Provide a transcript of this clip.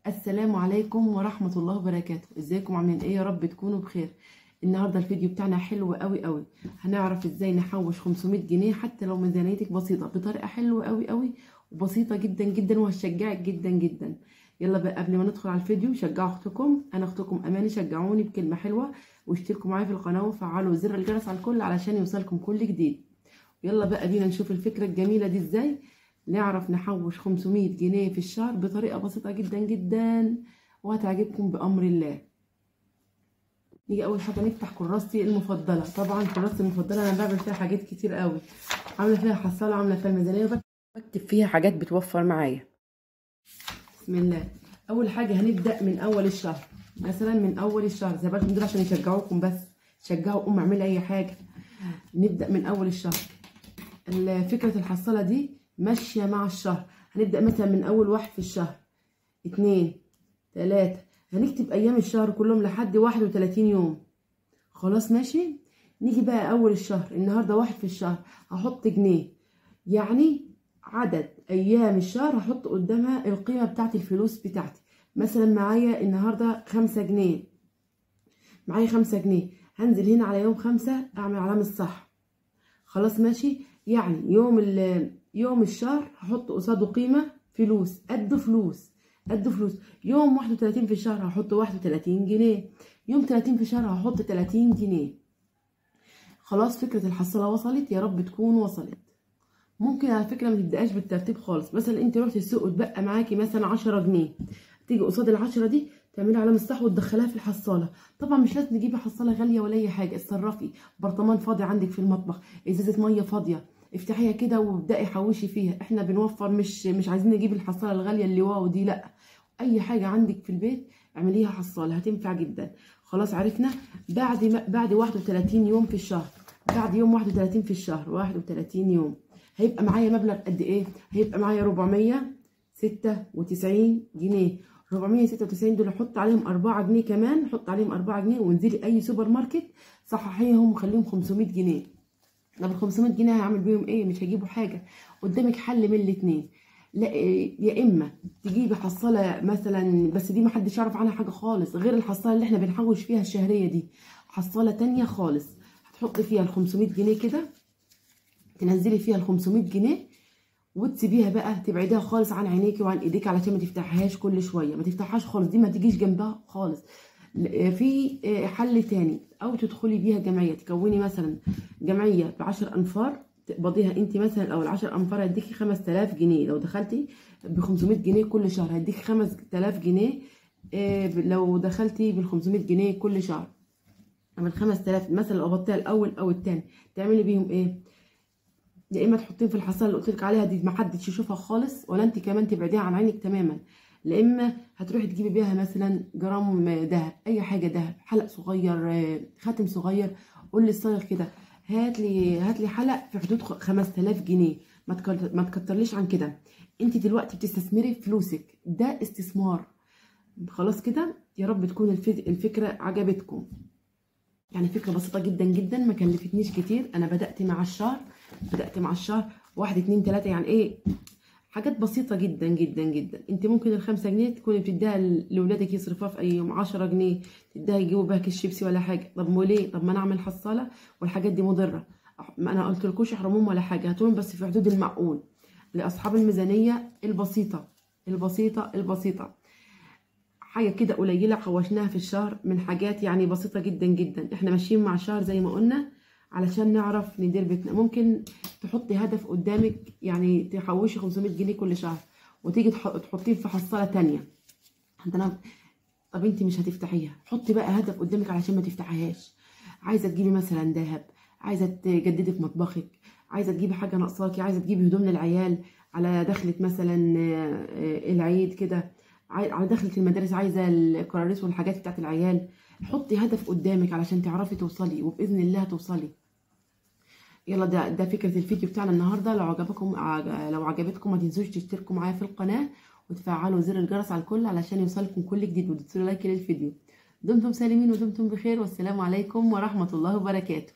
السلام عليكم ورحمة الله وبركاته. ازيكم عاملين ايه؟ يا رب تكونوا بخير. النهاردة الفيديو بتاعنا حلو قوي قوي. هنعرف ازاي نحوش 500 جنيه حتى لو ميزانيتك بسيطة بطريقة حلوة قوي قوي وبسيطة جدا جدا، وهشجعك جدا جدا. يلا بقى قبل ما ندخل على الفيديو، شجعوا اختكم، انا اختكم اماني، شجعوني بكلمة حلوة واشتركوا معايا في القناة وفعلوا زر الجرس على الكل علشان يوصلكم كل جديد. يلا بقى بينا نشوف الفكرة الجميلة دي ازاي نعرف نحوش 500 جنيه في الشهر بطريقة بسيطة جدا جدا وهتعجبكم بأمر الله. نيجي أول حاجة نفتح كراستي المفضلة. طبعا كراستي المفضلة أنا بعمل فيها حاجات كتير قوي، عاملة فيها حصالة، عاملة فيها الميزانية، بكتب فيها حاجات بتوفر معايا. بسم الله. أول حاجة هنبدأ من أول الشهر، مثلا من أول الشهر زي ما دول عشان يشجعوكم، بس شجعوا اعملي أي حاجة. نبدأ من أول الشهر. فكرة الحصالة دي ماشية مع الشهر. هنبدأ مثلا من أول واحد في الشهر، 2 3، هنكتب أيام الشهر كلهم لحد 31 يوم. خلاص ماشي. نيجي بقى أول الشهر، النهاردة 1 في الشهر، هحط جنيه، يعني عدد أيام الشهر هحط قدامها القيمة بتاعت الفلوس بتاعتي. مثلا معايا النهاردة 5 جنيه، معايا 5 جنيه، هنزل هنا على يوم 5 أعمل علامة صح. خلاص ماشي. يعني يوم الشهر هحط قصاده قيمة فلوس قد فلوس قد فلوس. يوم 31 في الشهر هحط 31 جنيه، يوم 30 في الشهر هحط 30 جنيه. خلاص فكرة الحصالة وصلت؟ يا رب تكون وصلت. ممكن على فكرة ما تبدأش بالترتيب خالص. مثلا انت رحت السوق وتبقى معاكي مثلا 10 جنيه، تيجي قصاد ال10 دي تعملي علامة صح وتدخليها في الحصالة. طبعا مش لازم تجيبي حصالة غالية ولا اي حاجة، اتصرفي. برطمان فاضي عندك في المطبخ، ازازة مية فاضية، افتحيها كده وابدأي حوشي فيها. احنا بنوفر، مش عايزين نجيب الحصالة الغالية اللي واو دي، لا. اي حاجة عندك في البيت اعمليها حصالة، هتنفع جدا. خلاص عرفنا. بعد 31 يوم في الشهر، بعد يوم 31 في الشهر، 31 يوم، هيبقى معايا مبلغ قد ايه؟ هيبقى معايا 496 جنيه. 496 دول احط عليهم 4 جنيه كمان، احط عليهم 4 جنيه وانزلي اي سوبر ماركت صححيهم وخليهم 500 جنيه. طب ال 500 جنيه هعمل بيهم ايه؟ مش هجيبوا حاجه. قدامك حل من الاثنين، لا يا اما تجيبي حصاله مثلا، بس دي محدش يعرف عنها حاجه خالص غير الحصاله اللي احنا بنحوش فيها الشهريه دي، حصاله تانية خالص. هتحطي فيها ال 500 جنيه كده، تنزلي فيها ال 500 جنيه وتسيبيها بقى، تبعديها خالص عن عينيكي وعن ايديك علشان ما تفتحهاش كل شويه، ما تفتحهاش خالص، دي ما تجيش جنبها خالص. في حل تاني، او تدخلي بيها جمعيه، تكوني مثلا جمعيه ب10 انفار تقبضيها انت مثلا، او ال10 انفار هيديكي 5000 جنيه. لو دخلتي ب 500 جنيه كل شهر هيديكي 5000 جنيه. لو دخلتي بال 500 جنيه كل شهر، من 5000 مثلا لو قبضتيها الاول او الثاني، تعملي بيهم ايه؟ يا اما تحطيهم في الحصاله اللي قلت لك عليها دي، ما حدش يشوفها خالص ولا انت كمان تبعديها عن عينك تماما. لا اما هتروحي تجيبي بيها مثلا جرام ذهب، اي حاجه ذهب، حلق صغير، خاتم صغير. قول للصايغ كده هات لي حلق في حدود 5000 جنيه، ما تكترليش عن كده. انت دلوقتي بتستثمري فلوسك، ده استثمار. خلاص كده. يا رب تكون الفكره عجبتكم. يعني فكرة بسيطة جدا جدا، ما كلفتنيش كتير. انا بدأت مع الشهر 1 2 3، يعني ايه، حاجات بسيطة جدا جدا جدا. انت ممكن ال5 جنيه تكوني بتديها لاولادك يصرفوها في اي يوم، 10 جنيه تديها يجيبوا بها كيس شيبسي ولا حاجة. طب وليه؟ طب ما انا اعمل حصالة والحاجات دي مضرة. ما انا قلت لكوش احرموهم ولا حاجة، هاتوهم بس في حدود المعقول لاصحاب الميزانية البسيطة البسيطة البسيطة. حاجه كده قليله حوشناها في الشهر من حاجات يعني بسيطه جدا جدا. احنا ماشيين مع الشهر زي ما قلنا علشان نعرف ندير بيتنا. ممكن تحطي هدف قدامك، يعني تحوشي 500 جنيه كل شهر وتيجي تحطيه في حصاله تانية عندنا. طب انت مش هتفتحيها، حطي بقى هدف قدامك علشان ما تفتحيهاش. عايزه تجيبي مثلا ذهب، عايزه تجددي في مطبخك، عايزه تجيبي حاجه ناقصاكي، عايزه تجيبي هدوم للعيال على دخلة مثلا العيد كده، على دخلة المدارس، عايزه الكراريس والحاجات بتاعت العيال. حطي هدف قدامك علشان تعرفي توصلي، وباذن الله هتوصلي. يلا ده فكره الفيديو بتاعنا النهارده. لو عجبتكم ما تنسوش تشتركوا معايا في القناه وتفعلوا زر الجرس على الكل علشان يوصلكم كل جديد، وتدوسوا لايك للفيديو. دمتم سالمين ودمتم بخير، والسلام عليكم ورحمه الله وبركاته.